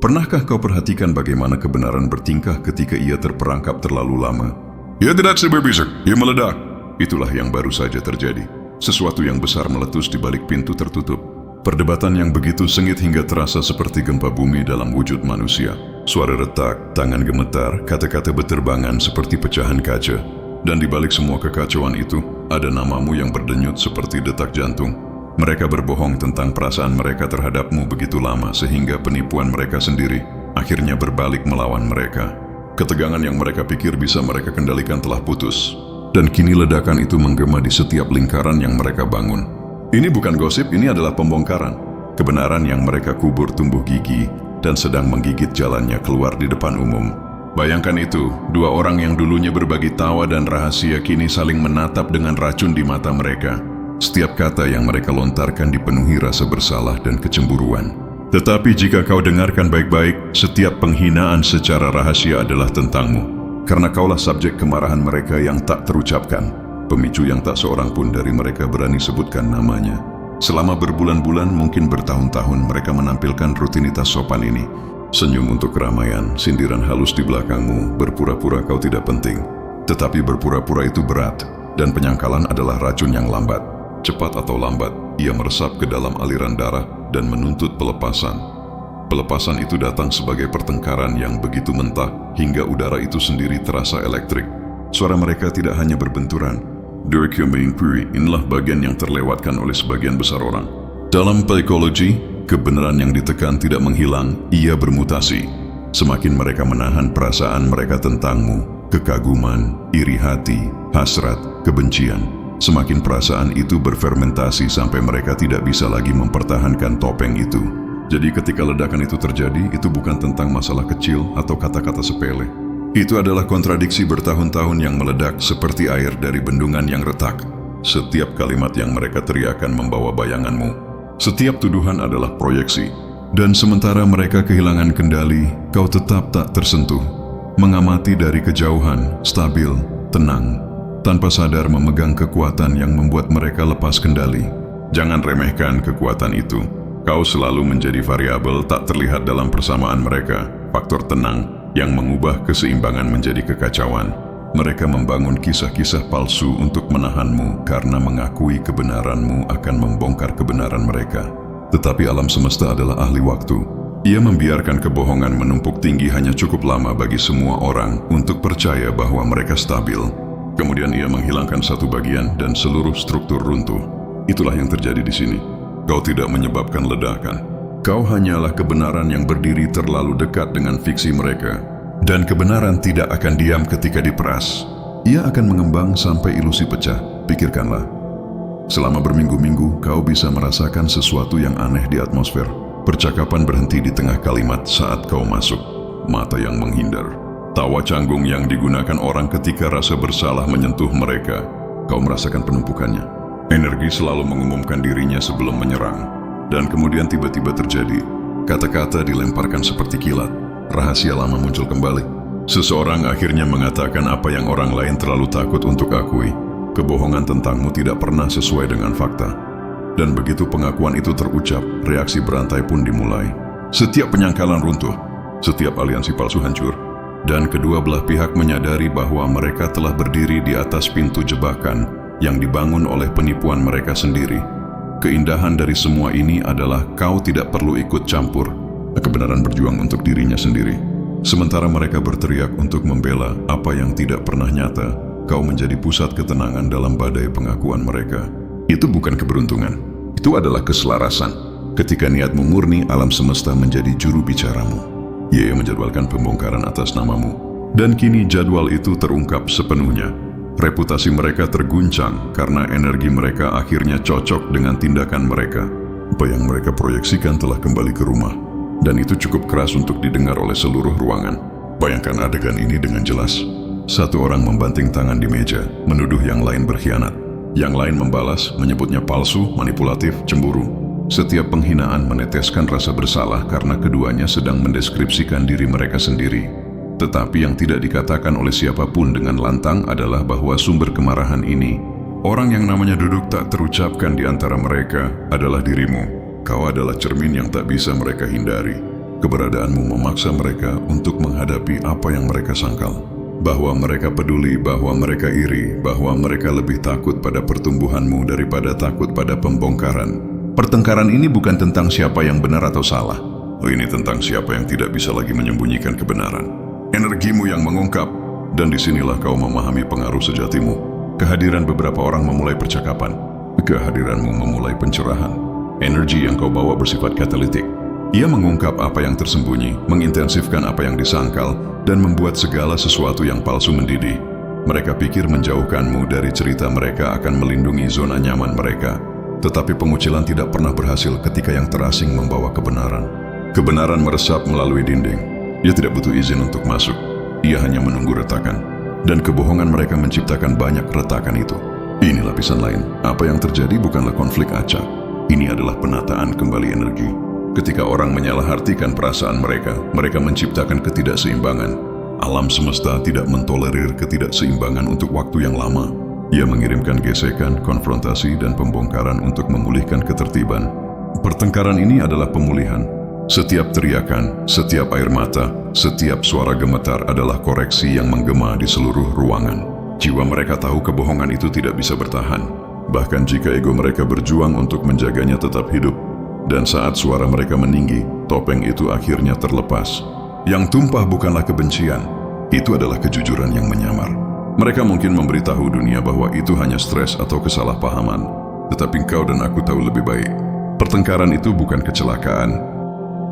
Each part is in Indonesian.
Pernahkah kau perhatikan bagaimana kebenaran bertingkah ketika ia terperangkap terlalu lama? Ia tidak berbisik, ia meledak. Itulah yang baru saja terjadi. Sesuatu yang besar meletus di balik pintu tertutup. Perdebatan yang begitu sengit hingga terasa seperti gempa bumi dalam wujud manusia. Suara retak, tangan gemetar, kata-kata berterbangan seperti pecahan kaca. Dan di balik semua kekacauan itu, ada namamu yang berdenyut seperti detak jantung. Mereka berbohong tentang perasaan mereka terhadapmu begitu lama sehingga penipuan mereka sendiri akhirnya berbalik melawan mereka. Ketegangan yang mereka pikir bisa mereka kendalikan telah putus. Dan kini ledakan itu menggema di setiap lingkaran yang mereka bangun. Ini bukan gosip, ini adalah pembongkaran. Kebenaran yang mereka kubur tumbuh gigi dan sedang menggigit jalannya keluar di depan umum. Bayangkan itu, dua orang yang dulunya berbagi tawa dan rahasia kini saling menatap dengan racun di mata mereka. Setiap kata yang mereka lontarkan dipenuhi rasa bersalah dan kecemburuan. Tetapi jika kau dengarkan baik-baik, setiap penghinaan secara rahasia adalah tentangmu. Karena kaulah subjek kemarahan mereka yang tak terucapkan, pemicu yang tak seorang pun dari mereka berani sebutkan namanya. Selama berbulan-bulan, mungkin bertahun-tahun mereka menampilkan rutinitas sopan ini. Senyum untuk keramaian, sindiran halus di belakangmu, berpura-pura kau tidak penting. Tetapi berpura-pura itu berat, dan penyangkalan adalah racun yang lambat. Cepat atau lambat, ia meresap ke dalam aliran darah dan menuntut pelepasan. Pelepasan itu datang sebagai pertengkaran yang begitu mentah hingga udara itu sendiri terasa elektrik. Suara mereka tidak hanya berbenturan. Inilah bagian yang terlewatkan oleh sebagian besar orang. Dalam psikologi, kebenaran yang ditekan tidak menghilang, ia bermutasi. Semakin mereka menahan perasaan mereka tentangmu, kekaguman, iri hati, hasrat, kebencian, semakin perasaan itu berfermentasi sampai mereka tidak bisa lagi mempertahankan topeng itu. Jadi ketika ledakan itu terjadi, itu bukan tentang masalah kecil atau kata-kata sepele. Itu adalah kontradiksi bertahun-tahun yang meledak seperti air dari bendungan yang retak. Setiap kalimat yang mereka teriakan membawa bayanganmu. Setiap tuduhan adalah proyeksi. Dan sementara mereka kehilangan kendali, kau tetap tak tersentuh. Mengamati dari kejauhan, stabil, tenang, tanpa sadar memegang kekuatan yang membuat mereka lepas kendali. Jangan remehkan kekuatan itu. Kau selalu menjadi variabel tak terlihat dalam persamaan mereka, faktor tenang yang mengubah keseimbangan menjadi kekacauan. Mereka membangun kisah-kisah palsu untuk menahanmu karena mengakui kebenaranmu akan membongkar kebenaran mereka. Tetapi alam semesta adalah ahli waktu. Ia membiarkan kebohongan menumpuk tinggi hanya cukup lama bagi semua orang untuk percaya bahwa mereka stabil. Kemudian ia menghilangkan satu bagian dan seluruh struktur runtuh. Itulah yang terjadi di sini. Kau tidak menyebabkan ledakan. Kau hanyalah kebenaran yang berdiri terlalu dekat dengan fiksi mereka. Dan kebenaran tidak akan diam ketika diperas. Ia akan mengembang sampai ilusi pecah. Pikirkanlah. Selama berminggu-minggu, kau bisa merasakan sesuatu yang aneh di atmosfer. Percakapan berhenti di tengah kalimat saat kau masuk. Mata yang menghindar. Tawa canggung yang digunakan orang ketika rasa bersalah menyentuh mereka. Kau merasakan penumpukannya. Energi selalu mengumumkan dirinya sebelum menyerang. Dan kemudian tiba-tiba terjadi. Kata-kata dilemparkan seperti kilat. Rahasia lama muncul kembali. Seseorang akhirnya mengatakan apa yang orang lain terlalu takut untuk akui. Kebohongan tentangmu tidak pernah sesuai dengan fakta. Dan begitu pengakuan itu terucap, reaksi berantai pun dimulai. Setiap penyangkalan runtuh. Setiap aliansi palsu hancur. Dan kedua belah pihak menyadari bahwa mereka telah berdiri di atas pintu jebakan yang dibangun oleh penipuan mereka sendiri. Keindahan dari semua ini adalah kau tidak perlu ikut campur. Kebenaran berjuang untuk dirinya sendiri. Sementara mereka berteriak untuk membela apa yang tidak pernah nyata, kau menjadi pusat ketenangan dalam badai pengakuan mereka. Itu bukan keberuntungan. Itu adalah keselarasan. Ketika niatmu murni, alam semesta menjadi juru bicaramu. Ia menjadwalkan pembongkaran atas namamu. Dan kini jadwal itu terungkap sepenuhnya. Reputasi mereka terguncang karena energi mereka akhirnya cocok dengan tindakan mereka. Apa yang mereka proyeksikan telah kembali ke rumah. Dan itu cukup keras untuk didengar oleh seluruh ruangan. Bayangkan adegan ini dengan jelas. Satu orang membanting tangan di meja, menuduh yang lain berkhianat. Yang lain membalas, menyebutnya palsu, manipulatif, cemburu. Setiap penghinaan meneteskan rasa bersalah karena keduanya sedang mendeskripsikan diri mereka sendiri. Tetapi yang tidak dikatakan oleh siapapun dengan lantang adalah bahwa sumber kemarahan ini, orang yang namanya duduk tak terucapkan di antara mereka, adalah dirimu. Kau adalah cermin yang tak bisa mereka hindari. Keberadaanmu memaksa mereka untuk menghadapi apa yang mereka sangkal. Bahwa mereka peduli, bahwa mereka iri, bahwa mereka lebih takut pada pertumbuhanmu daripada takut pada pembongkaran. Pertengkaran ini bukan tentang siapa yang benar atau salah. Ini tentang siapa yang tidak bisa lagi menyembunyikan kebenaran. Energimu yang mengungkap, dan disinilah kau memahami pengaruh sejatimu. Kehadiran beberapa orang memulai percakapan. Kehadiranmu memulai pencerahan. Energi yang kau bawa bersifat katalitik. Ia mengungkap apa yang tersembunyi, mengintensifkan apa yang disangkal, dan membuat segala sesuatu yang palsu mendidih. Mereka pikir menjauhkanmu dari cerita mereka akan melindungi zona nyaman mereka. Tetapi pengucilan tidak pernah berhasil ketika yang terasing membawa kebenaran. Kebenaran meresap melalui dinding. Ia tidak butuh izin untuk masuk. Ia hanya menunggu retakan. Dan kebohongan mereka menciptakan banyak retakan itu. Ini lapisan lain. Apa yang terjadi bukanlah konflik acak. Ini adalah penataan kembali energi. Ketika orang menyalahartikan perasaan mereka, mereka menciptakan ketidakseimbangan. Alam semesta tidak mentolerir ketidakseimbangan untuk waktu yang lama. Ia mengirimkan gesekan, konfrontasi, dan pembongkaran untuk memulihkan ketertiban. Pertengkaran ini adalah pemulihan. Setiap teriakan, setiap air mata, setiap suara gemetar adalah koreksi yang menggema di seluruh ruangan. Jiwa mereka tahu kebohongan itu tidak bisa bertahan. Bahkan jika ego mereka berjuang untuk menjaganya tetap hidup. Dan saat suara mereka meninggi, topeng itu akhirnya terlepas. Yang tumpah bukanlah kebencian, itu adalah kejujuran yang menyamar. Mereka mungkin memberitahu dunia bahwa itu hanya stres atau kesalahpahaman. Tetapi kau dan aku tahu lebih baik. Pertengkaran itu bukan kecelakaan.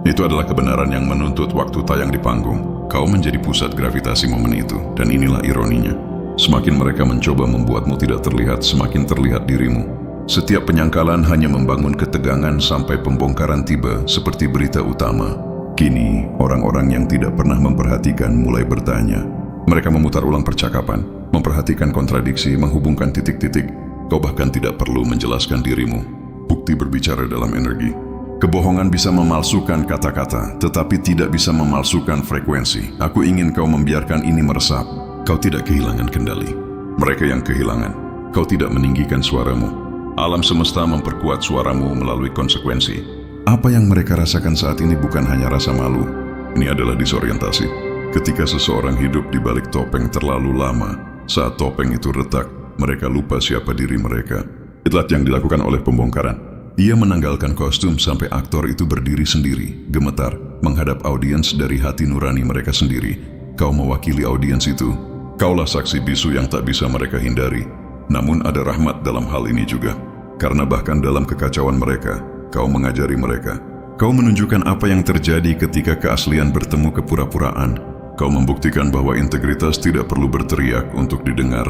Itu adalah kebenaran yang menuntut waktu tayang di panggung. Kau menjadi pusat gravitasi momen itu, dan inilah ironinya. Semakin mereka mencoba membuatmu tidak terlihat, semakin terlihat dirimu. Setiap penyangkalan hanya membangun ketegangan sampai pembongkaran tiba seperti berita utama. Kini, orang-orang yang tidak pernah memperhatikan mulai bertanya. Mereka memutar ulang percakapan, memperhatikan kontradiksi, menghubungkan titik-titik. Kau bahkan tidak perlu menjelaskan dirimu. Bukti berbicara dalam energi. Kebohongan bisa memalsukan kata-kata, tetapi tidak bisa memalsukan frekuensi. Aku ingin kau membiarkan ini meresap. Kau tidak kehilangan kendali. Mereka yang kehilangan. Kau tidak meninggikan suaramu. Alam semesta memperkuat suaramu melalui konsekuensi. Apa yang mereka rasakan saat ini bukan hanya rasa malu. Ini adalah disorientasi. Ketika seseorang hidup di balik topeng terlalu lama, saat topeng itu retak, mereka lupa siapa diri mereka. Itulah yang dilakukan oleh pembongkaran. Ia menanggalkan kostum sampai aktor itu berdiri sendiri, gemetar, menghadap audiens dari hati nurani mereka sendiri. Kau mewakili audiens itu. Kaulah saksi bisu yang tak bisa mereka hindari. Namun ada rahmat dalam hal ini juga. Karena bahkan dalam kekacauan mereka, kau mengajari mereka. Kau menunjukkan apa yang terjadi ketika keaslian bertemu kepura-puraan. Kau membuktikan bahwa integritas tidak perlu berteriak untuk didengar.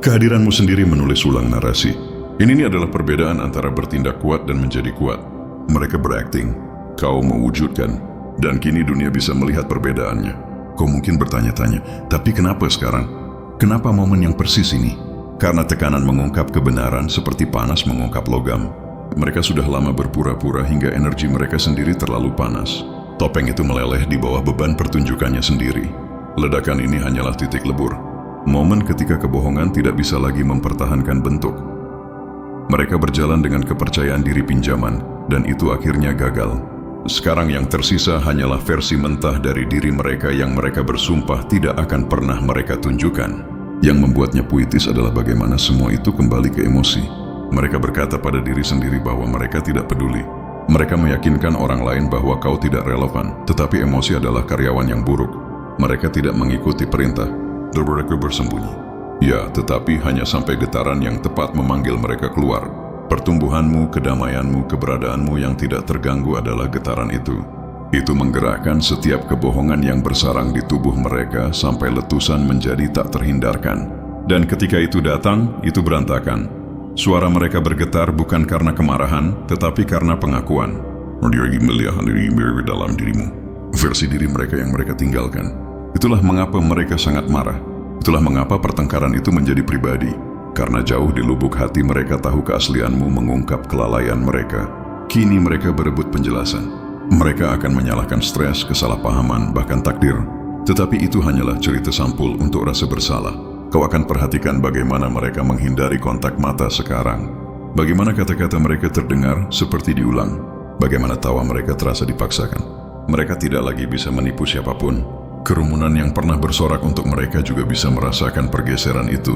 Kehadiranmu sendiri menulis ulang narasi. Ini adalah perbedaan antara bertindak kuat dan menjadi kuat. Mereka berakting, kau mewujudkan, dan kini dunia bisa melihat perbedaannya. Kau mungkin bertanya-tanya, tapi kenapa sekarang? Kenapa momen yang persis ini? Karena tekanan mengungkap kebenaran seperti panas mengungkap logam. Mereka sudah lama berpura-pura hingga energi mereka sendiri terlalu panas. Topeng itu meleleh di bawah beban pertunjukannya sendiri. Ledakan ini hanyalah titik lebur. Momen ketika kebohongan tidak bisa lagi mempertahankan bentuk. Mereka berjalan dengan kepercayaan diri pinjaman, dan itu akhirnya gagal. Sekarang yang tersisa hanyalah versi mentah dari diri mereka yang mereka bersumpah tidak akan pernah mereka tunjukkan. Yang membuatnya puitis adalah bagaimana semua itu kembali ke emosi. Mereka berkata pada diri sendiri bahwa mereka tidak peduli. Mereka meyakinkan orang lain bahwa kau tidak relevan, tetapi emosi adalah karyawan yang buruk. Mereka tidak mengikuti perintah, dan mereka bersembunyi. Ya, tetapi hanya sampai getaran yang tepat memanggil mereka keluar. Pertumbuhanmu, kedamaianmu, keberadaanmu yang tidak terganggu adalah getaran itu. Itu menggerakkan setiap kebohongan yang bersarang di tubuh mereka sampai letusan menjadi tak terhindarkan. Dan ketika itu datang, itu berantakan. Suara mereka bergetar bukan karena kemarahan, tetapi karena pengakuan. Dia melihat diri dalam dirimu. Versi diri mereka yang mereka tinggalkan. Itulah mengapa mereka sangat marah. Itulah mengapa pertengkaran itu menjadi pribadi. Karena jauh di lubuk hati mereka tahu keaslianmu mengungkap kelalaian mereka. Kini mereka berebut penjelasan. Mereka akan menyalahkan stres, kesalahpahaman, bahkan takdir. Tetapi itu hanyalah cerita sampul untuk rasa bersalah. Kau akan perhatikan bagaimana mereka menghindari kontak mata sekarang. Bagaimana kata-kata mereka terdengar seperti diulang. Bagaimana tawa mereka terasa dipaksakan. Mereka tidak lagi bisa menipu siapapun. Kerumunan yang pernah bersorak untuk mereka juga bisa merasakan pergeseran itu.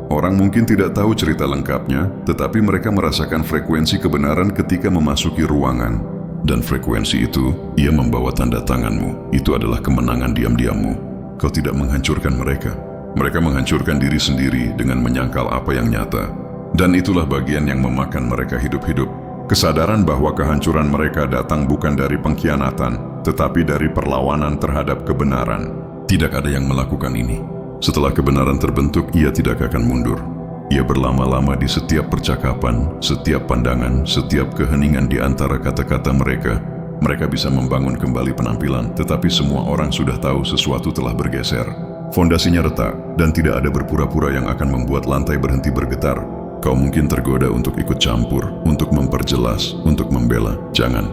Orang mungkin tidak tahu cerita lengkapnya, tetapi mereka merasakan frekuensi kebenaran ketika memasuki ruangan. Dan frekuensi itu, ia membawa tanda tanganmu. Itu adalah kemenangan diam-diammu. Kau tidak menghancurkan mereka. Mereka menghancurkan diri sendiri dengan menyangkal apa yang nyata. Dan itulah bagian yang memakan mereka hidup-hidup. Kesadaran bahwa kehancuran mereka datang bukan dari pengkhianatan, tetapi dari perlawanan terhadap kebenaran. Tidak ada yang melakukan ini. Setelah kebenaran terbentuk, ia tidak akan mundur. Ia berlama-lama di setiap percakapan, setiap pandangan, setiap keheningan di antara kata-kata mereka. Mereka bisa membangun kembali penampilan, tetapi semua orang sudah tahu sesuatu telah bergeser. Fondasinya retak, dan tidak ada berpura-pura yang akan membuat lantai berhenti bergetar. Kau mungkin tergoda untuk ikut campur, untuk memperjelas, untuk membela. Jangan.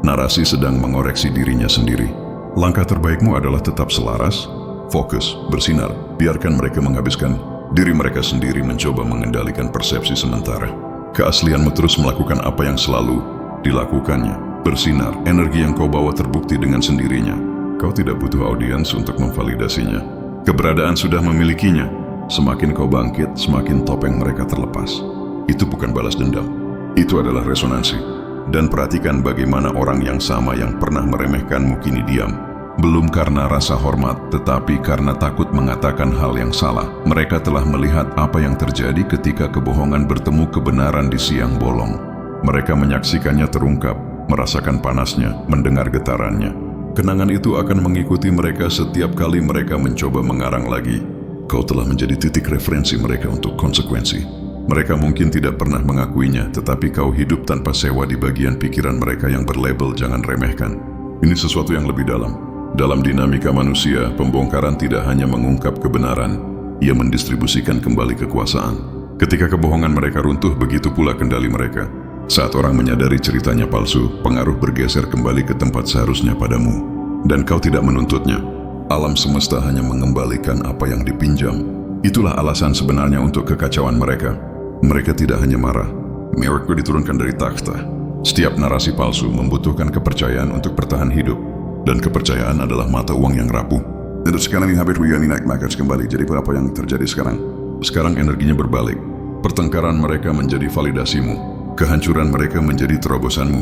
Narasi sedang mengoreksi dirinya sendiri. Langkah terbaikmu adalah tetap selaras, fokus, bersinar. Biarkan mereka menghabiskan diri mereka sendiri mencoba mengendalikan persepsi sementara. Keaslianmu terus melakukan apa yang selalu dilakukannya. Bersinar, energi yang kau bawa terbukti dengan sendirinya. Kau tidak butuh audiens untuk memvalidasinya. Keberadaan sudah memilikinya. Semakin kau bangkit, semakin topeng mereka terlepas. Itu bukan balas dendam. Itu adalah resonansi. Dan perhatikan bagaimana orang yang sama yang pernah meremehkanmu kini diam. Belum karena rasa hormat, tetapi karena takut mengatakan hal yang salah. Mereka telah melihat apa yang terjadi ketika kebohongan bertemu kebenaran di siang bolong. Mereka menyaksikannya terungkap, merasakan panasnya, mendengar getarannya. Kenangan itu akan mengikuti mereka setiap kali mereka mencoba mengarang lagi. Kau telah menjadi titik referensi mereka untuk konsekuensi. Mereka mungkin tidak pernah mengakuinya, tetapi kau hidup tanpa sewa di bagian pikiran mereka yang berlabel jangan remehkan. Ini sesuatu yang lebih dalam. Dalam dinamika manusia, pembongkaran tidak hanya mengungkap kebenaran, ia mendistribusikan kembali kekuasaan. Ketika kebohongan mereka runtuh, begitu pula kendali mereka. Saat orang menyadari ceritanya palsu, pengaruh bergeser kembali ke tempat seharusnya padamu. Dan kau tidak menuntutnya. Alam semesta hanya mengembalikan apa yang dipinjam. Itulah alasan sebenarnya untuk kekacauan mereka. Mereka tidak hanya marah. Miracle diturunkan dari takhta. Setiap narasi palsu membutuhkan kepercayaan untuk bertahan hidup. Dan kepercayaan adalah mata uang yang rapuh. Dan sekarang ini habis Wiani naik market kembali. Jadi apa yang terjadi sekarang? Sekarang energinya berbalik. Pertengkaran mereka menjadi validasimu. Kehancuran mereka menjadi terobosanmu.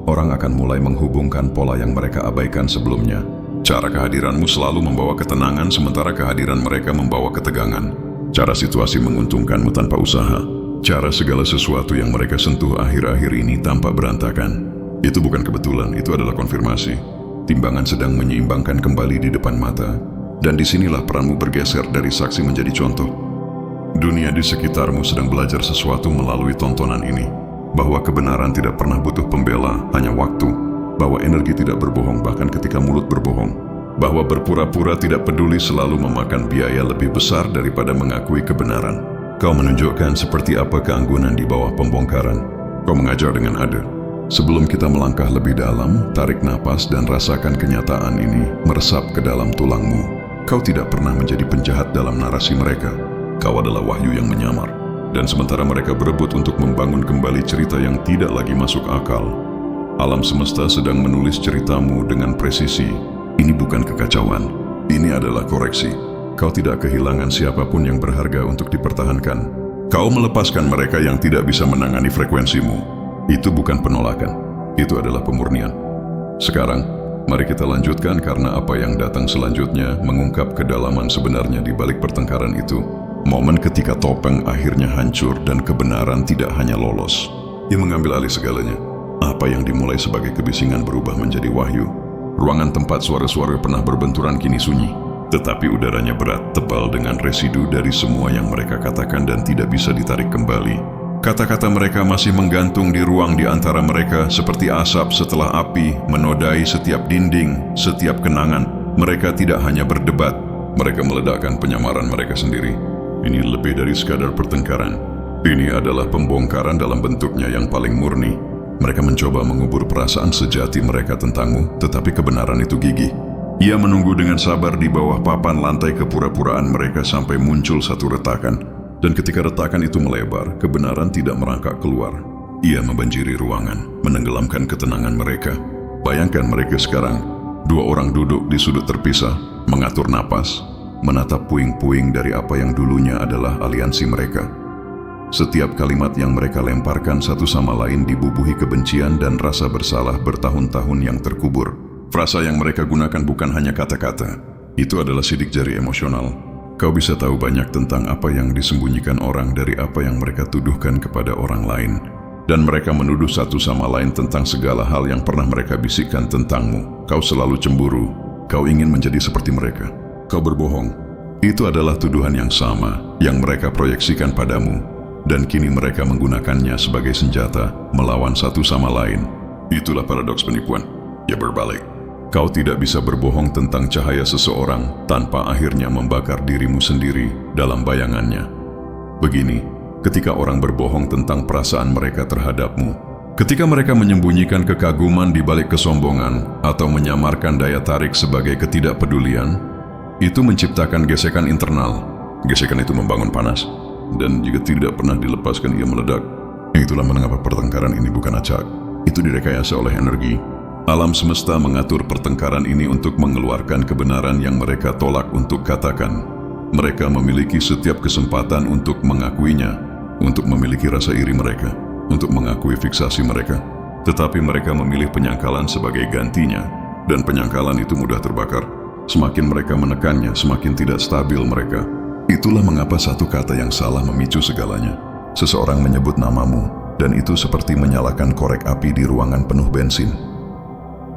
Orang akan mulai menghubungkan pola yang mereka abaikan sebelumnya. Cara kehadiranmu selalu membawa ketenangan, sementara kehadiran mereka membawa ketegangan. Cara situasi menguntungkanmu tanpa usaha. Cara segala sesuatu yang mereka sentuh akhir-akhir ini tampak berantakan. Itu bukan kebetulan, itu adalah konfirmasi. Timbangan sedang menyeimbangkan kembali di depan mata. Dan disinilah peranmu bergeser dari saksi menjadi contoh. Dunia di sekitarmu sedang belajar sesuatu melalui tontonan ini. Bahwa kebenaran tidak pernah butuh pembela, hanya waktu. Bahwa energi tidak berbohong bahkan ketika mulut berbohong. Bahwa berpura-pura tidak peduli selalu memakan biaya lebih besar daripada mengakui kebenaran. Kau menunjukkan seperti apa keanggunan di bawah pembongkaran. Kau mengajar dengan adil. Sebelum kita melangkah lebih dalam, tarik napas dan rasakan kenyataan ini meresap ke dalam tulangmu. Kau tidak pernah menjadi penjahat dalam narasi mereka. Kau adalah wahyu yang menyamar. Dan sementara mereka berebut untuk membangun kembali cerita yang tidak lagi masuk akal, alam semesta sedang menulis ceritamu dengan presisi. Ini bukan kekacauan, ini adalah koreksi. Kau tidak kehilangan siapapun yang berharga untuk dipertahankan. Kau melepaskan mereka yang tidak bisa menangani frekuensimu. Itu bukan penolakan, itu adalah pemurnian. Sekarang, mari kita lanjutkan karena apa yang datang selanjutnya mengungkap kedalaman sebenarnya di balik pertengkaran itu. Momen ketika topeng akhirnya hancur dan kebenaran tidak hanya lolos. Ia mengambil alih segalanya. Apa yang dimulai sebagai kebisingan berubah menjadi wahyu. Ruangan tempat suara-suara pernah berbenturan kini sunyi. Tetapi udaranya berat, tebal dengan residu dari semua yang mereka katakan dan tidak bisa ditarik kembali. Kata-kata mereka masih menggantung di ruang di antara mereka seperti asap setelah api menodai setiap dinding, setiap kenangan. Mereka tidak hanya berdebat, mereka meledakkan penyamaran mereka sendiri. Ini lebih dari sekadar pertengkaran. Ini adalah pembongkaran dalam bentuknya yang paling murni. Mereka mencoba mengubur perasaan sejati mereka tentangmu, tetapi kebenaran itu gigih. Ia menunggu dengan sabar di bawah papan lantai kepura-puraan mereka sampai muncul satu retakan. Dan ketika retakan itu melebar, kebenaran tidak merangkak keluar. Ia membanjiri ruangan, menenggelamkan ketenangan mereka. Bayangkan mereka sekarang Dua orang duduk di sudut terpisah, mengatur napas, menatap puing-puing dari apa yang dulunya adalah aliansi mereka. Setiap kalimat yang mereka lemparkan satu sama lain dibubuhi kebencian dan rasa bersalah bertahun-tahun yang terkubur. Frasa yang mereka gunakan bukan hanya kata-kata, itu adalah sidik jari emosional. Kau bisa tahu banyak tentang apa yang disembunyikan orang dari apa yang mereka tuduhkan kepada orang lain. Dan mereka menuduh satu sama lain tentang segala hal yang pernah mereka bisikkan tentangmu. Kau selalu cemburu, kau ingin menjadi seperti mereka. Kau berbohong. Itu adalah tuduhan yang sama yang mereka proyeksikan padamu. Dan kini mereka menggunakannya sebagai senjata melawan satu sama lain. Itulah paradoks penipuan. Ya berbalik. Kau tidak bisa berbohong tentang cahaya seseorang tanpa akhirnya membakar dirimu sendiri dalam bayangannya. Begini, ketika orang berbohong tentang perasaan mereka terhadapmu, ketika mereka menyembunyikan kekaguman di balik kesombongan atau menyamarkan daya tarik sebagai ketidakpedulian, itu menciptakan gesekan internal. Gesekan itu membangun panas, dan jika tidak pernah dilepaskan ia meledak. Itulah mengapa pertengkaran ini bukan acak. Itu direkayasa oleh energi. Alam semesta mengatur pertengkaran ini untuk mengeluarkan kebenaran yang mereka tolak untuk katakan. Mereka memiliki setiap kesempatan untuk mengakuinya, untuk memiliki rasa iri mereka, untuk mengakui fiksasi mereka. Tetapi mereka memilih penyangkalan sebagai gantinya, dan penyangkalan itu mudah terbakar. Semakin mereka menekannya, semakin tidak stabil mereka. Itulah mengapa satu kata yang salah memicu segalanya. Seseorang menyebut namamu, dan itu seperti menyalakan korek api di ruangan penuh bensin.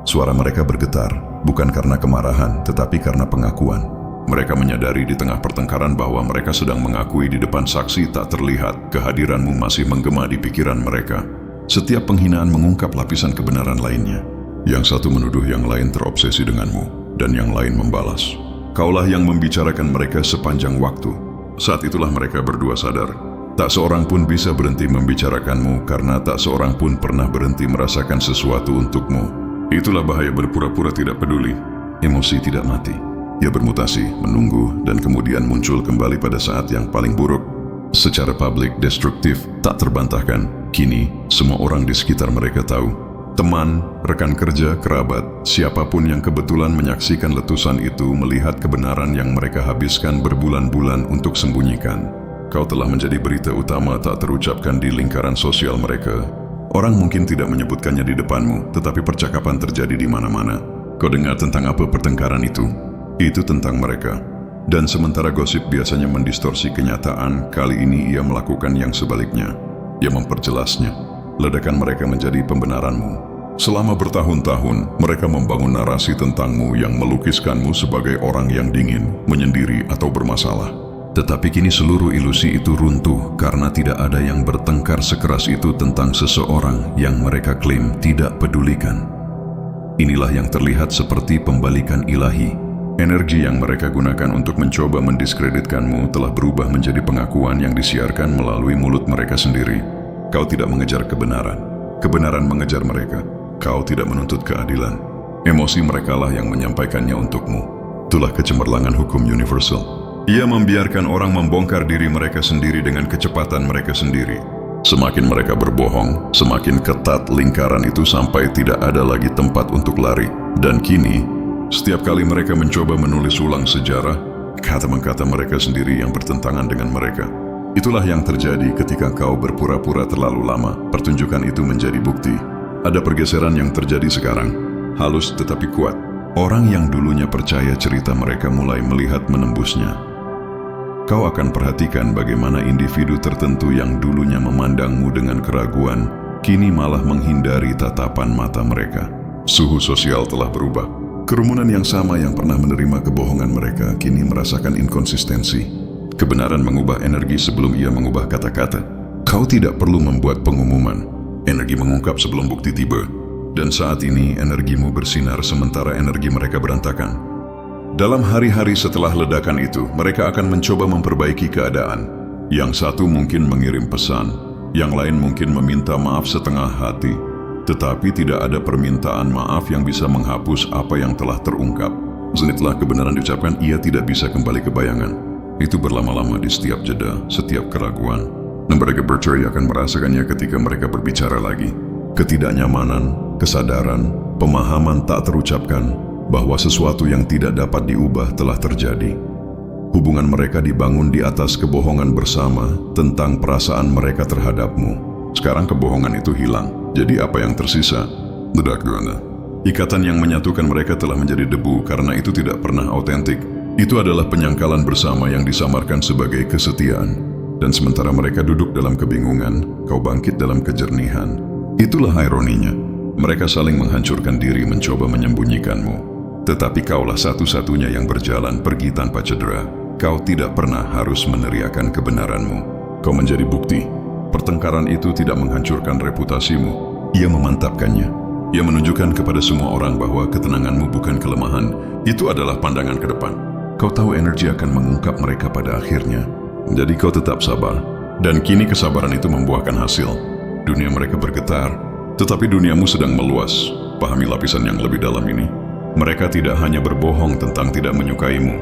Suara mereka bergetar, bukan karena kemarahan, tetapi karena pengakuan. Mereka menyadari di tengah pertengkaran bahwa mereka sedang mengakui di depan saksi tak terlihat, kehadiranmu masih menggema di pikiran mereka. Setiap penghinaan mengungkap lapisan kebenaran lainnya. Yang satu menuduh yang lain terobsesi denganmu, dan yang lain membalas. Kaulah yang membicarakan mereka sepanjang waktu. Saat itulah mereka berdua sadar. Tak seorang pun bisa berhenti membicarakanmu karena tak seorang pun pernah berhenti merasakan sesuatu untukmu. Itulah bahaya berpura-pura tidak peduli. Emosi tidak mati. Ia bermutasi, menunggu, dan kemudian muncul kembali pada saat yang paling buruk. Secara publik, destruktif, tak terbantahkan. Kini, semua orang di sekitar mereka tahu. Teman, rekan kerja, kerabat, siapapun yang kebetulan menyaksikan letusan itu melihat kebenaran yang mereka habiskan berbulan-bulan untuk sembunyikan. Kau telah menjadi berita utama tak terucapkan di lingkaran sosial mereka. Orang mungkin tidak menyebutkannya di depanmu, tetapi percakapan terjadi di mana-mana. Kau dengar tentang apa pertengkaran itu? Itu tentang mereka. Dan sementara gosip biasanya mendistorsi kenyataan, kali ini ia melakukan yang sebaliknya. Ia memperjelasnya. Ledakan mereka menjadi pembenaranmu. Selama bertahun-tahun, mereka membangun narasi tentangmu yang melukiskanmu sebagai orang yang dingin, menyendiri, atau bermasalah. Tetapi kini seluruh ilusi itu runtuh karena tidak ada yang bertengkar sekeras itu tentang seseorang yang mereka klaim tidak pedulikan. Inilah yang terlihat seperti pembalikan ilahi. Energi yang mereka gunakan untuk mencoba mendiskreditkanmu telah berubah menjadi pengakuan yang disiarkan melalui mulut mereka sendiri. Kau tidak mengejar kebenaran. Kebenaran mengejar mereka. Kau tidak menuntut keadilan. Emosi merekalah yang menyampaikannya untukmu. Itulah kecemerlangan hukum universal. Ia membiarkan orang membongkar diri mereka sendiri dengan kecepatan mereka sendiri. Semakin mereka berbohong, semakin ketat lingkaran itu sampai tidak ada lagi tempat untuk lari. Dan kini, setiap kali mereka mencoba menulis ulang sejarah, kata-kata mereka sendiri yang bertentangan dengan mereka. Itulah yang terjadi ketika kau berpura-pura terlalu lama. Pertunjukan itu menjadi bukti. Ada pergeseran yang terjadi sekarang, halus tetapi kuat. Orang yang dulunya percaya cerita mereka mulai melihat menembusnya. Kau akan perhatikan bagaimana individu tertentu yang dulunya memandangmu dengan keraguan, kini malah menghindari tatapan mata mereka. Suhu sosial telah berubah. Kerumunan yang sama yang pernah menerima kebohongan mereka, kini merasakan inkonsistensi. Kebenaran mengubah energi sebelum ia mengubah kata-kata. Kau tidak perlu membuat pengumuman. Energi mengungkap sebelum bukti tiba. Dan saat ini energimu bersinar sementara energi mereka berantakan. Dalam hari-hari setelah ledakan itu, mereka akan mencoba memperbaiki keadaan. Yang satu mungkin mengirim pesan, yang lain mungkin meminta maaf setengah hati. Tetapi tidak ada permintaan maaf yang bisa menghapus apa yang telah terungkap. Setelah kebenaran diucapkan, ia tidak bisa kembali ke bayangan. Itu berlama-lama di setiap jeda, setiap keraguan. Dan mereka bercerai akan merasakannya ketika mereka berbicara lagi. Ketidaknyamanan, kesadaran, pemahaman tak terucapkan, bahwa sesuatu yang tidak dapat diubah telah terjadi. Hubungan mereka dibangun di atas kebohongan bersama tentang perasaan mereka terhadapmu. Sekarang kebohongan itu hilang, jadi apa yang tersisa? Ledak guna. Ikatan yang menyatukan mereka telah menjadi debu karena itu tidak pernah autentik. Itu adalah penyangkalan bersama yang disamarkan sebagai kesetiaan. Dan sementara mereka duduk dalam kebingungan, kau bangkit dalam kejernihan. Itulah ironinya. Mereka saling menghancurkan diri mencoba menyembunyikanmu. Tetapi kaulah satu-satunya yang berjalan pergi tanpa cedera. Kau tidak pernah harus meneriakan kebenaranmu. Kau menjadi bukti. Pertengkaran itu tidak menghancurkan reputasimu. Ia memantapkannya. Ia menunjukkan kepada semua orang bahwa ketenanganmu bukan kelemahan. Itu adalah pandangan ke depan. Kau tahu energi akan mengungkap mereka pada akhirnya. Jadi kau tetap sabar. Dan kini kesabaran itu membuahkan hasil. Dunia mereka bergetar, tetapi duniamu sedang meluas. Pahami lapisan yang lebih dalam ini. Mereka tidak hanya berbohong tentang tidak menyukaimu.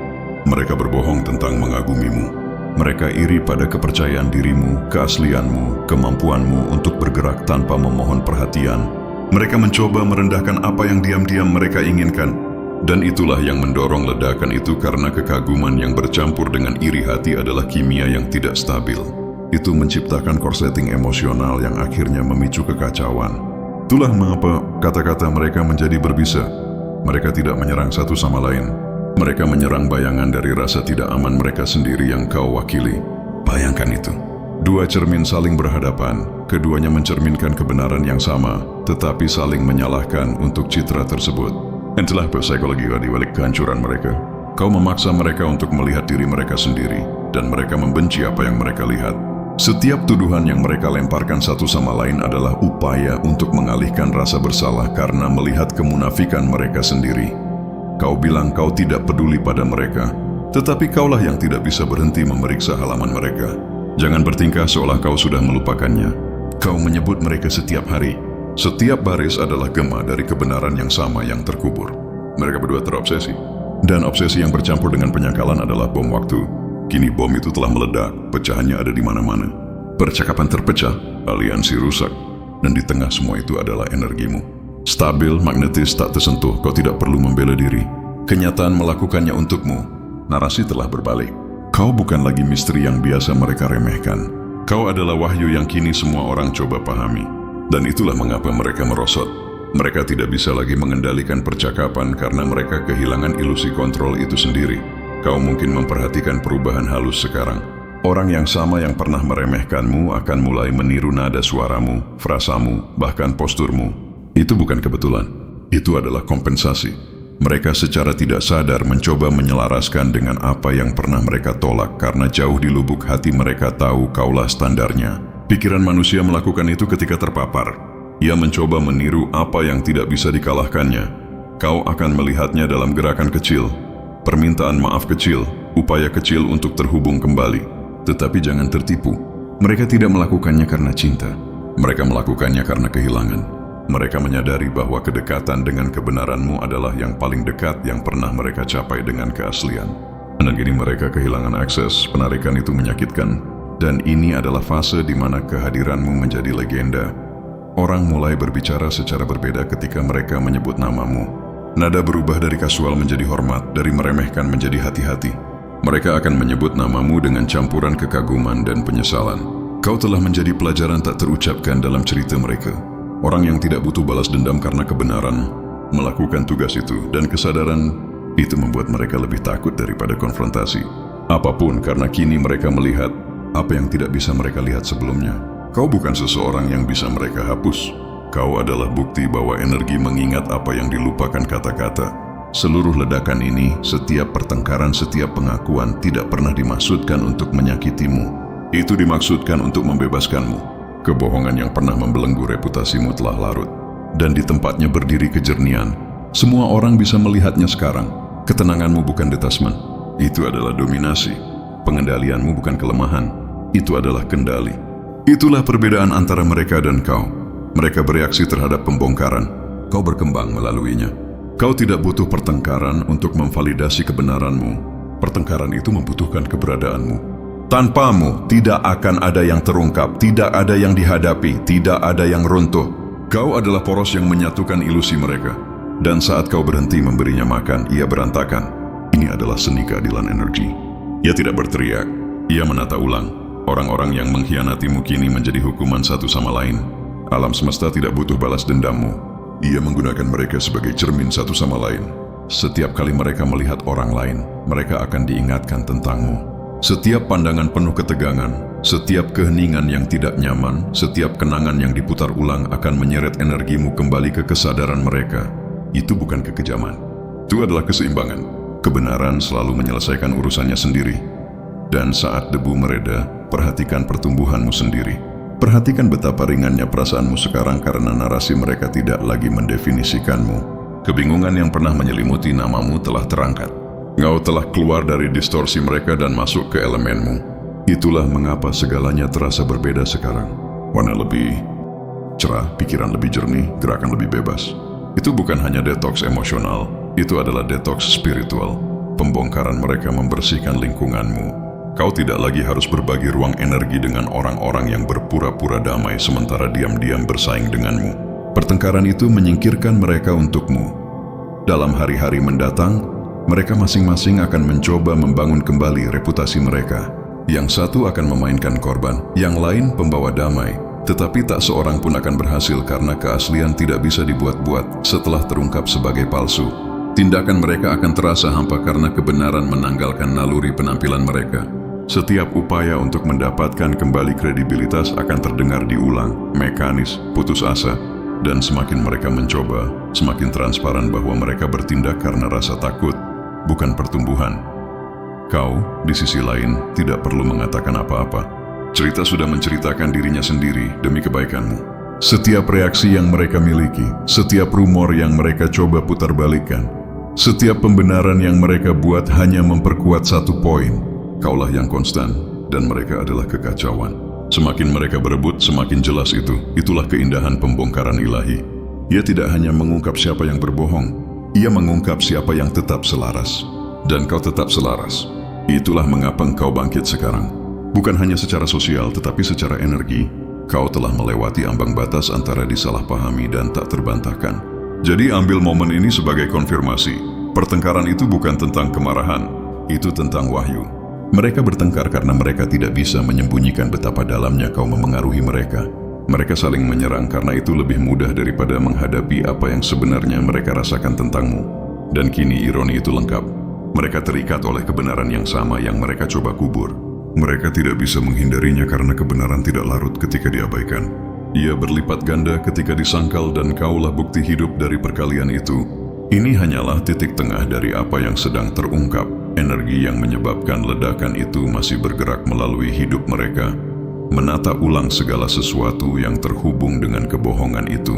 Mereka berbohong tentang mengagumimu. Mereka iri pada kepercayaan dirimu, keaslianmu, kemampuanmu untuk bergerak tanpa memohon perhatian. Mereka mencoba merendahkan apa yang diam-diam mereka inginkan. Dan itulah yang mendorong ledakan itu karena kekaguman yang bercampur dengan iri hati adalah kimia yang tidak stabil. Itu menciptakan korsleting emosional yang akhirnya memicu kekacauan. Itulah mengapa kata-kata mereka menjadi berbisa. Mereka tidak menyerang satu sama lain. Mereka menyerang bayangan dari rasa tidak aman mereka sendiri yang kau wakili. Bayangkan itu. Dua cermin saling berhadapan. Keduanya mencerminkan kebenaran yang sama, tetapi saling menyalahkan untuk citra tersebut. Itulah psikologi di balik kehancuran mereka. Kau memaksa mereka untuk melihat diri mereka sendiri, dan mereka membenci apa yang mereka lihat. Setiap tuduhan yang mereka lemparkan satu sama lain adalah upaya untuk mengalihkan rasa bersalah karena melihat kemunafikan mereka sendiri. Kau bilang kau tidak peduli pada mereka, tetapi kaulah yang tidak bisa berhenti memeriksa halaman mereka. Jangan bertingkah seolah kau sudah melupakannya. Kau menyebut mereka setiap hari. Setiap baris adalah gema dari kebenaran yang sama yang terkubur. Mereka berdua terobsesi. Dan obsesi yang bercampur dengan penyangkalan adalah bom waktu. Kini bom itu telah meledak, pecahannya ada di mana-mana. Percakapan terpecah, aliansi rusak. Dan di tengah semua itu adalah energimu. Stabil, magnetis, tak tersentuh, kau tidak perlu membela diri. Kenyataan melakukannya untukmu. Narasi telah berbalik. Kau bukan lagi misteri yang biasa mereka remehkan. Kau adalah wahyu yang kini semua orang coba pahami. Dan itulah mengapa mereka merosot. Mereka tidak bisa lagi mengendalikan percakapan karena mereka kehilangan ilusi kontrol itu sendiri. Kau mungkin memperhatikan perubahan halus sekarang. Orang yang sama yang pernah meremehkanmu akan mulai meniru nada suaramu, frasamu, bahkan posturmu. Itu bukan kebetulan. Itu adalah kompensasi. Mereka secara tidak sadar mencoba menyelaraskan dengan apa yang pernah mereka tolak karena jauh di lubuk hati mereka tahu kaulah standarnya. Pikiran manusia melakukan itu ketika terpapar. Ia mencoba meniru apa yang tidak bisa dikalahkannya. Kau akan melihatnya dalam gerakan kecil, permintaan maaf kecil, upaya kecil untuk terhubung kembali. Tetapi jangan tertipu. Mereka tidak melakukannya karena cinta. Mereka melakukannya karena kehilangan. Mereka menyadari bahwa kedekatan dengan kebenaranmu adalah yang paling dekat yang pernah mereka capai dengan keaslian. Dan kini mereka kehilangan akses. Penarikan itu menyakitkan. Dan ini adalah fase di mana kehadiranmu menjadi legenda. Orang mulai berbicara secara berbeda ketika mereka menyebut namamu. Nada berubah dari kasual menjadi hormat, dari meremehkan menjadi hati-hati. Mereka akan menyebut namamu dengan campuran kekaguman dan penyesalan. Kau telah menjadi pelajaran tak terucapkan dalam cerita mereka. Orang yang tidak butuh balas dendam karena kebenaran, melakukan tugas itu, dan kesadaran itu membuat mereka lebih takut daripada konfrontasi. Apapun karena kini mereka melihat apa yang tidak bisa mereka lihat sebelumnya. Kau bukan seseorang yang bisa mereka hapus. Kau adalah bukti bahwa energi mengingat apa yang dilupakan kata-kata. Seluruh ledakan ini, setiap pertengkaran, setiap pengakuan tidak pernah dimaksudkan untuk menyakitimu. Itu dimaksudkan untuk membebaskanmu. Kebohongan yang pernah membelenggu reputasimu telah larut. Dan di tempatnya berdiri kejernihan. Semua orang bisa melihatnya sekarang. Ketenanganmu bukan detachment. Itu adalah dominasi. Pengendalianmu bukan kelemahan. Itu adalah kendali. Itulah perbedaan antara mereka dan kau. Mereka bereaksi terhadap pembongkaran. Kau berkembang melaluinya. Kau tidak butuh pertengkaran untuk memvalidasi kebenaranmu. Pertengkaran itu membutuhkan keberadaanmu. Tanpamu, tidak akan ada yang terungkap, tidak ada yang dihadapi, tidak ada yang runtuh. Kau adalah poros yang menyatukan ilusi mereka. Dan saat kau berhenti memberinya makan, ia berantakan. Ini adalah seni keadilan energi. Ia tidak berteriak, ia menata ulang. Orang-orang yang mengkhianatimu kini menjadi hukuman satu sama lain. Alam semesta tidak butuh balas dendammu. Ia menggunakan mereka sebagai cermin satu sama lain. Setiap kali mereka melihat orang lain, mereka akan diingatkan tentangmu. Setiap pandangan penuh ketegangan, setiap keheningan yang tidak nyaman, setiap kenangan yang diputar ulang akan menyeret energimu kembali ke kesadaran mereka. Itu bukan kekejaman. Itu adalah keseimbangan. Kebenaran selalu menyelesaikan urusannya sendiri. Dan saat debu mereda, perhatikan pertumbuhanmu sendiri. Perhatikan betapa ringannya perasaanmu sekarang karena narasi mereka tidak lagi mendefinisikanmu. Kebingungan yang pernah menyelimuti namamu telah terangkat. Engkau telah keluar dari distorsi mereka dan masuk ke elemenmu. Itulah mengapa segalanya terasa berbeda sekarang. Warna lebih cerah, pikiran lebih jernih, gerakan lebih bebas. Itu bukan hanya detoks emosional, itu adalah detoks spiritual. Pembongkaran mereka membersihkan lingkunganmu. Kau tidak lagi harus berbagi ruang energi dengan orang-orang yang berpura-pura damai sementara diam-diam bersaing denganmu. Pertengkaran itu menyingkirkan mereka untukmu. Dalam hari-hari mendatang, mereka masing-masing akan mencoba membangun kembali reputasi mereka. Yang satu akan memainkan korban, yang lain pembawa damai. Tetapi tak seorang pun akan berhasil karena keaslian tidak bisa dibuat-buat setelah terungkap sebagai palsu. Tindakan mereka akan terasa hampa karena kebenaran menanggalkan naluri penampilan mereka. Setiap upaya untuk mendapatkan kembali kredibilitas akan terdengar diulang, mekanis, putus asa. Dan semakin mereka mencoba, semakin transparan bahwa mereka bertindak karena rasa takut, bukan pertumbuhan. Kau, di sisi lain, tidak perlu mengatakan apa-apa. Cerita sudah menceritakan dirinya sendiri demi kebaikanmu. Setiap reaksi yang mereka miliki, setiap rumor yang mereka coba putarbalikkan, setiap pembenaran yang mereka buat hanya memperkuat satu poin. Kaulah yang konstan, dan mereka adalah kekacauan. Semakin mereka berebut, semakin jelas itu. Itulah keindahan pembongkaran ilahi. Ia tidak hanya mengungkap siapa yang berbohong, ia mengungkap siapa yang tetap selaras. Dan kau tetap selaras. Itulah mengapa engkau bangkit sekarang. Bukan hanya secara sosial, tetapi secara energi. Kau telah melewati ambang batas antara disalahpahami dan tak terbantahkan. Jadi ambil momen ini sebagai konfirmasi. Pertengkaran itu bukan tentang kemarahan, itu tentang wahyu. Mereka bertengkar karena mereka tidak bisa menyembunyikan betapa dalamnya kau memengaruhi mereka. Mereka saling menyerang karena itu lebih mudah daripada menghadapi apa yang sebenarnya mereka rasakan tentangmu. Dan kini ironi itu lengkap. Mereka terikat oleh kebenaran yang sama yang mereka coba kubur. Mereka tidak bisa menghindarinya karena kebenaran tidak larut ketika diabaikan. Ia berlipat ganda ketika disangkal dan kaulah bukti hidup dari perkalian itu. Ini hanyalah titik tengah dari apa yang sedang terungkap. Energi yang menyebabkan ledakan itu masih bergerak melalui hidup mereka, menata ulang segala sesuatu yang terhubung dengan kebohongan itu.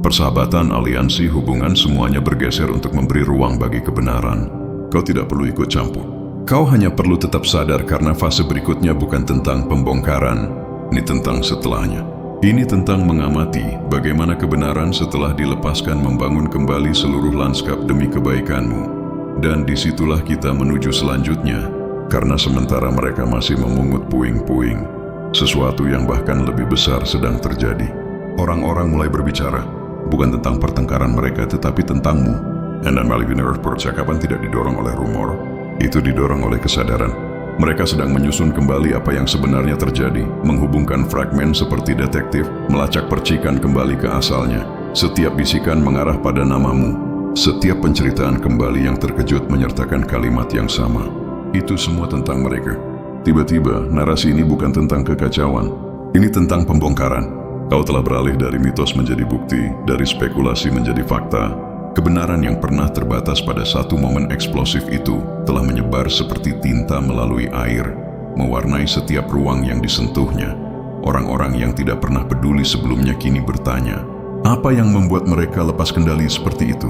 Persahabatan, aliansi, hubungan semuanya bergeser untuk memberi ruang bagi kebenaran. Kau tidak perlu ikut campur. Kau hanya perlu tetap sadar karena fase berikutnya bukan tentang pembongkaran. Ini tentang setelahnya. Ini tentang mengamati bagaimana kebenaran setelah dilepaskan membangun kembali seluruh lanskap demi kebaikanmu. Dan disitulah kita menuju selanjutnya. Karena sementara mereka masih memungut puing-puing, sesuatu yang bahkan lebih besar sedang terjadi. Orang-orang mulai berbicara, bukan tentang pertengkaran mereka tetapi tentangmu. And Malvin Earth percakapan tidak didorong oleh rumor, itu didorong oleh kesadaran. Mereka sedang menyusun kembali apa yang sebenarnya terjadi, menghubungkan fragmen seperti detektif, melacak percikan kembali ke asalnya. Setiap bisikan mengarah pada namamu. Setiap penceritaan kembali yang terkejut menyertakan kalimat yang sama. Itu semua tentang mereka. Tiba-tiba, narasi ini bukan tentang kekacauan. Ini tentang pembongkaran. Kau telah beralih dari mitos menjadi bukti, dari spekulasi menjadi fakta. Kebenaran yang pernah terbatas pada satu momen eksplosif itu telah menyebar seperti tinta melalui air, mewarnai setiap ruang yang disentuhnya. Orang-orang yang tidak pernah peduli sebelumnya kini bertanya, apa yang membuat mereka lepas kendali seperti itu?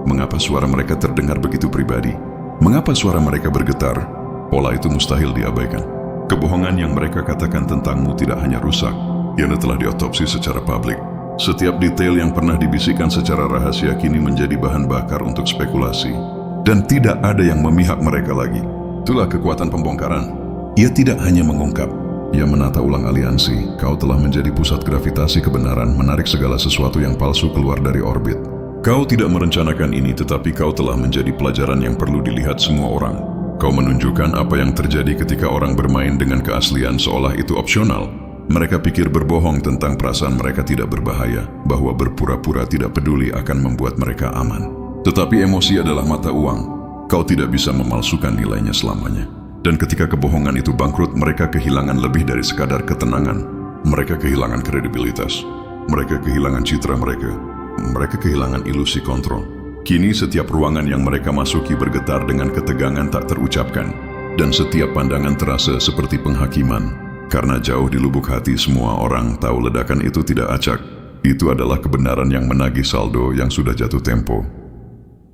Mengapa suara mereka terdengar begitu pribadi? Mengapa suara mereka bergetar? Pola itu mustahil diabaikan. Kebohongan yang mereka katakan tentangmu tidak hanya rusak, ia telah diotopsi secara publik. Setiap detail yang pernah dibisikkan secara rahasia kini menjadi bahan bakar untuk spekulasi. Dan tidak ada yang memihak mereka lagi. Itulah kekuatan pembongkaran. Ia tidak hanya mengungkap, ia menata ulang aliansi. Kau telah menjadi pusat gravitasi kebenaran, menarik segala sesuatu yang palsu keluar dari orbit. Kau tidak merencanakan ini, tetapi kau telah menjadi pelajaran yang perlu dilihat semua orang. Kau menunjukkan apa yang terjadi ketika orang bermain dengan keaslian seolah itu opsional. Mereka pikir berbohong tentang perasaan mereka tidak berbahaya, bahwa berpura-pura tidak peduli akan membuat mereka aman. Tetapi emosi adalah mata uang. Kau tidak bisa memalsukan nilainya selamanya. Dan ketika kebohongan itu bangkrut, mereka kehilangan lebih dari sekadar ketenangan. Mereka kehilangan kredibilitas. Mereka kehilangan citra mereka. Mereka kehilangan ilusi kontrol. Kini setiap ruangan yang mereka masuki bergetar dengan ketegangan tak terucapkan. Dan setiap pandangan terasa seperti penghakiman. Karena jauh di lubuk hati semua orang tahu ledakan itu tidak acak. Itu adalah kebenaran yang menagih saldo yang sudah jatuh tempo.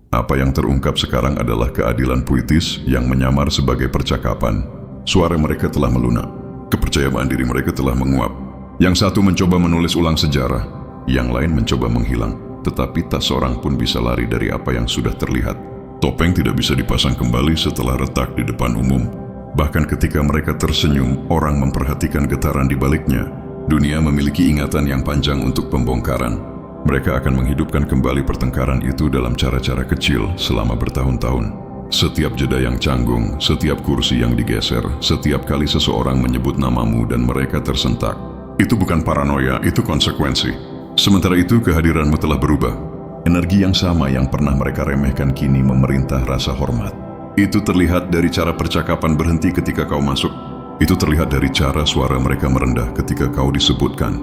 Apa yang terungkap sekarang adalah keadilan puitis yang menyamar sebagai percakapan. Suara mereka telah melunak. Kepercayaan diri mereka telah menguap. Yang satu mencoba menulis ulang sejarah. Yang lain mencoba menghilang. Tetapi tak seorang pun bisa lari dari apa yang sudah terlihat. Topeng tidak bisa dipasang kembali setelah retak di depan umum. Bahkan ketika mereka tersenyum, orang memperhatikan getaran di baliknya. Dunia memiliki ingatan yang panjang untuk pembongkaran. Mereka akan menghidupkan kembali pertengkaran itu dalam cara-cara kecil selama bertahun-tahun. Setiap jeda yang canggung, setiap kursi yang digeser, setiap kali seseorang menyebut namamu dan mereka tersentak. Itu bukan paranoia, itu konsekuensi. Sementara itu kehadiranmu telah berubah. Energi yang sama yang pernah mereka remehkan kini memerintah rasa hormat. Itu terlihat dari cara percakapan berhenti ketika kau masuk. Itu terlihat dari cara suara mereka merendah ketika kau disebutkan.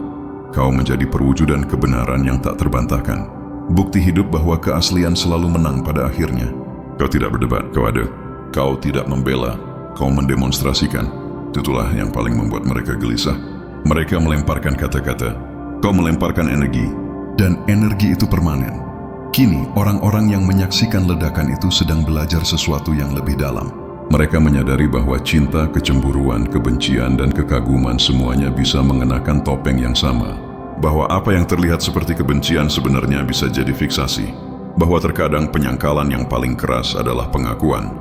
Kau menjadi perwujudan kebenaran yang tak terbantahkan. Bukti hidup bahwa keaslian selalu menang pada akhirnya. Kau tidak berdebat, kau ada. Kau tidak membela, kau mendemonstrasikan. Itulah yang paling membuat mereka gelisah. Mereka melemparkan kata-kata. Kau melemparkan energi, dan energi itu permanen. Kini, orang-orang yang menyaksikan ledakan itu sedang belajar sesuatu yang lebih dalam. Mereka menyadari bahwa cinta, kecemburuan, kebencian, dan kekaguman semuanya bisa mengenakan topeng yang sama. Bahwa apa yang terlihat seperti kebencian sebenarnya bisa jadi fiksasi. Bahwa terkadang penyangkalan yang paling keras adalah pengakuan.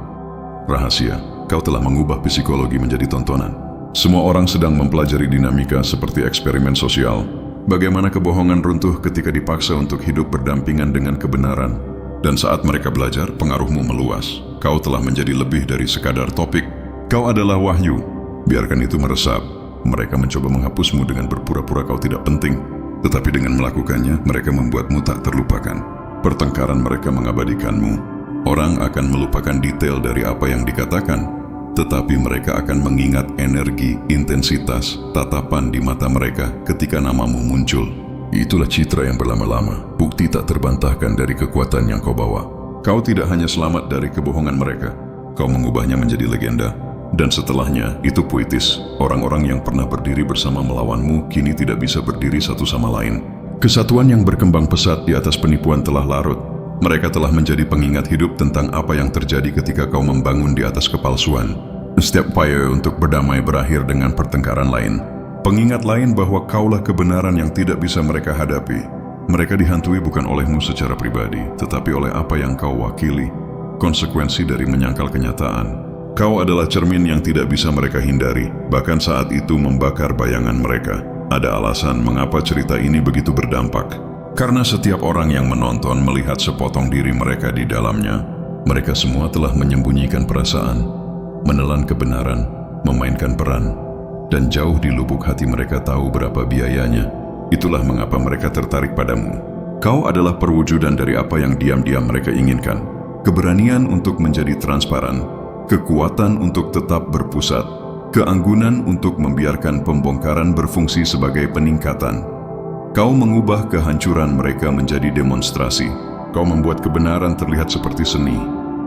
Rahasia, kau telah mengubah psikologi menjadi tontonan. Semua orang sedang mempelajari dinamika seperti eksperimen sosial. Bagaimana kebohongan runtuh ketika dipaksa untuk hidup berdampingan dengan kebenaran. Dan saat mereka belajar, pengaruhmu meluas. Kau telah menjadi lebih dari sekadar topik. Kau adalah wahyu. Biarkan itu meresap. Mereka mencoba menghapusmu dengan berpura-pura kau tidak penting. Tetapi dengan melakukannya, mereka membuatmu tak terlupakan. Pertengkaran mereka mengabadikanmu. Orang akan melupakan detail dari apa yang dikatakan. Tetapi mereka akan mengingat energi, intensitas, tatapan di mata mereka ketika namamu muncul. Itulah citra yang berlama-lama, bukti tak terbantahkan dari kekuatan yang kau bawa. Kau tidak hanya selamat dari kebohongan mereka, kau mengubahnya menjadi legenda. Dan setelahnya, itu puitis. Orang-orang yang pernah berdiri bersama melawanmu kini tidak bisa berdiri satu sama lain. Kesatuan yang berkembang pesat di atas penipuan telah larut. Mereka telah menjadi pengingat hidup tentang apa yang terjadi ketika kau membangun di atas kepalsuan. Setiap upaya untuk berdamai berakhir dengan pertengkaran lain. Pengingat lain bahwa kaulah kebenaran yang tidak bisa mereka hadapi. Mereka dihantui bukan olehmu secara pribadi, tetapi oleh apa yang kau wakili. Konsekuensi dari menyangkal kenyataan. Kau adalah cermin yang tidak bisa mereka hindari, bahkan saat itu membakar bayangan mereka. Ada alasan mengapa cerita ini begitu berdampak. Karena setiap orang yang menonton melihat sepotong diri mereka di dalamnya, mereka semua telah menyembunyikan perasaan, menelan kebenaran, memainkan peran, dan jauh di lubuk hati mereka tahu berapa biayanya. Itulah mengapa mereka tertarik padamu. Kau adalah perwujudan dari apa yang diam-diam mereka inginkan. Keberanian untuk menjadi transparan, kekuatan untuk tetap berpusat, keanggunan untuk membiarkan pembongkaran berfungsi sebagai peningkatan. Kau mengubah kehancuran mereka menjadi demonstrasi. Kau membuat kebenaran terlihat seperti seni.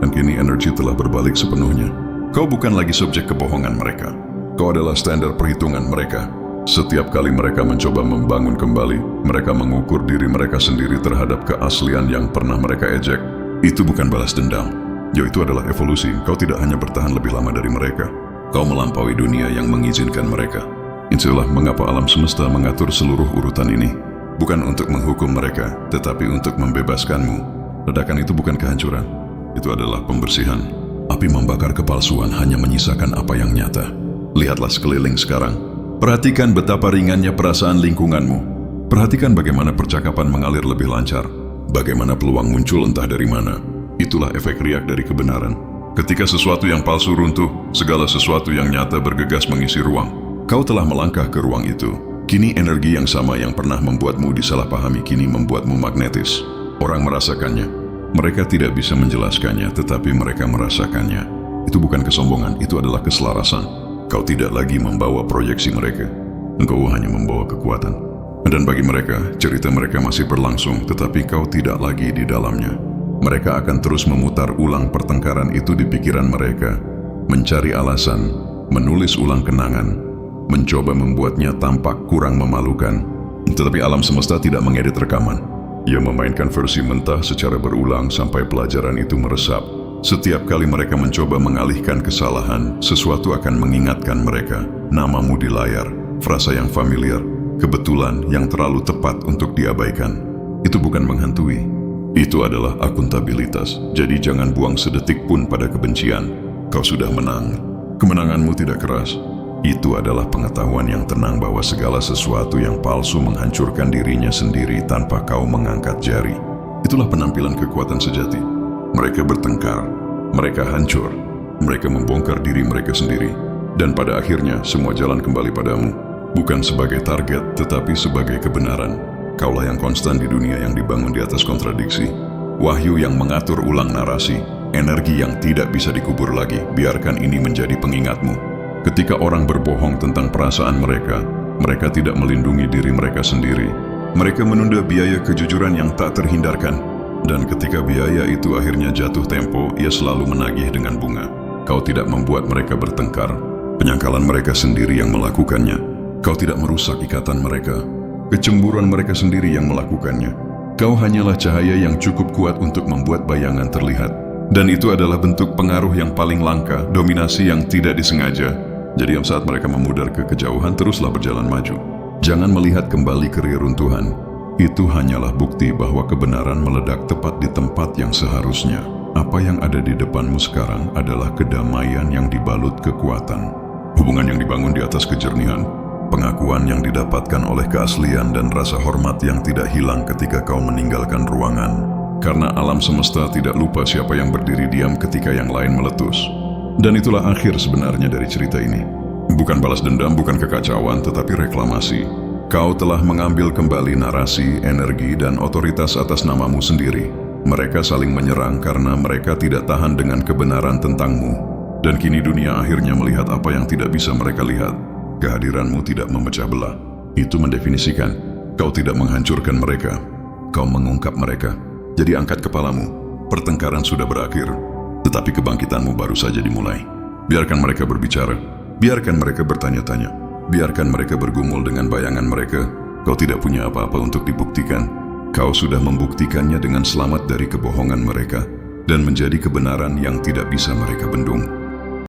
Dan kini energi telah berbalik sepenuhnya. Kau bukan lagi subjek kebohongan mereka. Kau adalah standar perhitungan mereka. Setiap kali mereka mencoba membangun kembali, mereka mengukur diri mereka sendiri terhadap keaslian yang pernah mereka ejek. Itu bukan balas dendam. Itu adalah evolusi. Kau tidak hanya bertahan lebih lama dari mereka. Kau melampaui dunia yang mengizinkan mereka. Itulah mengapa alam semesta mengatur seluruh urutan ini. Bukan untuk menghukum mereka, tetapi untuk membebaskanmu. Ledakan itu bukan kehancuran. Itu adalah pembersihan. Api membakar kepalsuan hanya menyisakan apa yang nyata. Lihatlah sekeliling sekarang. Perhatikan betapa ringannya perasaan lingkunganmu. Perhatikan bagaimana percakapan mengalir lebih lancar. Bagaimana peluang muncul entah dari mana. Itulah efek riak dari kebenaran. Ketika sesuatu yang palsu runtuh, segala sesuatu yang nyata bergegas mengisi ruang. Kau telah melangkah ke ruang itu. Kini energi yang sama yang pernah membuatmu disalahpahami kini membuatmu magnetis. Orang merasakannya. Mereka tidak bisa menjelaskannya, tetapi mereka merasakannya. Itu bukan kesombongan, itu adalah keselarasan. Kau tidak lagi membawa proyeksi mereka. Engkau hanya membawa kekuatan. Dan bagi mereka, cerita mereka masih berlangsung, tetapi kau tidak lagi di dalamnya. Mereka akan terus memutar ulang pertengkaran itu di pikiran mereka, mencari alasan, menulis ulang kenangan, mencoba membuatnya tampak kurang memalukan. Tetapi alam semesta tidak mengedit rekaman. Ia memainkan versi mentah secara berulang sampai pelajaran itu meresap. Setiap kali mereka mencoba mengalihkan kesalahan, sesuatu akan mengingatkan mereka. Namamu di layar, frasa yang familiar, kebetulan yang terlalu tepat untuk diabaikan. Itu bukan menghantui. Itu adalah akuntabilitas. Jadi jangan buang sedetik pun pada kebencian. Kau sudah menang. Kemenanganmu tidak keras. Itu adalah pengetahuan yang tenang bahwa segala sesuatu yang palsu menghancurkan dirinya sendiri tanpa kau mengangkat jari. Itulah penampilan kekuatan sejati. Mereka bertengkar. Mereka hancur. Mereka membongkar diri mereka sendiri. Dan pada akhirnya semua jalan kembali padamu. Bukan sebagai target, tetapi sebagai kebenaran. Kaulah yang konstan di dunia yang dibangun di atas kontradiksi. Wahyu yang mengatur ulang narasi. Energi yang tidak bisa dikubur lagi. Biarkan ini menjadi pengingatmu. Ketika orang berbohong tentang perasaan mereka, mereka tidak melindungi diri mereka sendiri. Mereka menunda biaya kejujuran yang tak terhindarkan. Dan ketika biaya itu akhirnya jatuh tempo, ia selalu menagih dengan bunga. Kau tidak membuat mereka bertengkar. Penyangkalan mereka sendiri yang melakukannya. Kau tidak merusak ikatan mereka. Kecemburuan mereka sendiri yang melakukannya. Kau hanyalah cahaya yang cukup kuat untuk membuat bayangan terlihat. Dan itu adalah bentuk pengaruh yang paling langka, dominasi yang tidak disengaja. Jadi saat mereka memudar ke kejauhan, teruslah berjalan maju. Jangan melihat kembali ke reruntuhan. Itu hanyalah bukti bahwa kebenaran meledak tepat di tempat yang seharusnya. Apa yang ada di depanmu sekarang adalah kedamaian yang dibalut kekuatan. Hubungan yang dibangun di atas kejernihan. Pengakuan yang didapatkan oleh keaslian dan rasa hormat yang tidak hilang ketika kau meninggalkan ruangan. Karena alam semesta tidak lupa siapa yang berdiri diam ketika yang lain meletus. Dan itulah akhir sebenarnya dari cerita ini. Bukan balas dendam, bukan kekacauan, tetapi reklamasi. Kau telah mengambil kembali narasi, energi, dan otoritas atas namamu sendiri. Mereka saling menyerang karena mereka tidak tahan dengan kebenaran tentangmu. Dan kini dunia akhirnya melihat apa yang tidak bisa mereka lihat. Kehadiranmu tidak memecah belah. Itu mendefinisikan, kau tidak menghancurkan mereka. Kau mengungkap mereka. Jadi angkat kepalamu. Pertengkaran sudah berakhir. Tetapi kebangkitanmu baru saja dimulai. Biarkan mereka berbicara. Biarkan mereka bertanya-tanya. Biarkan mereka bergumul dengan bayangan mereka. Kau tidak punya apa-apa untuk dibuktikan. Kau sudah membuktikannya dengan selamat dari kebohongan mereka. Dan menjadi kebenaran yang tidak bisa mereka bendung.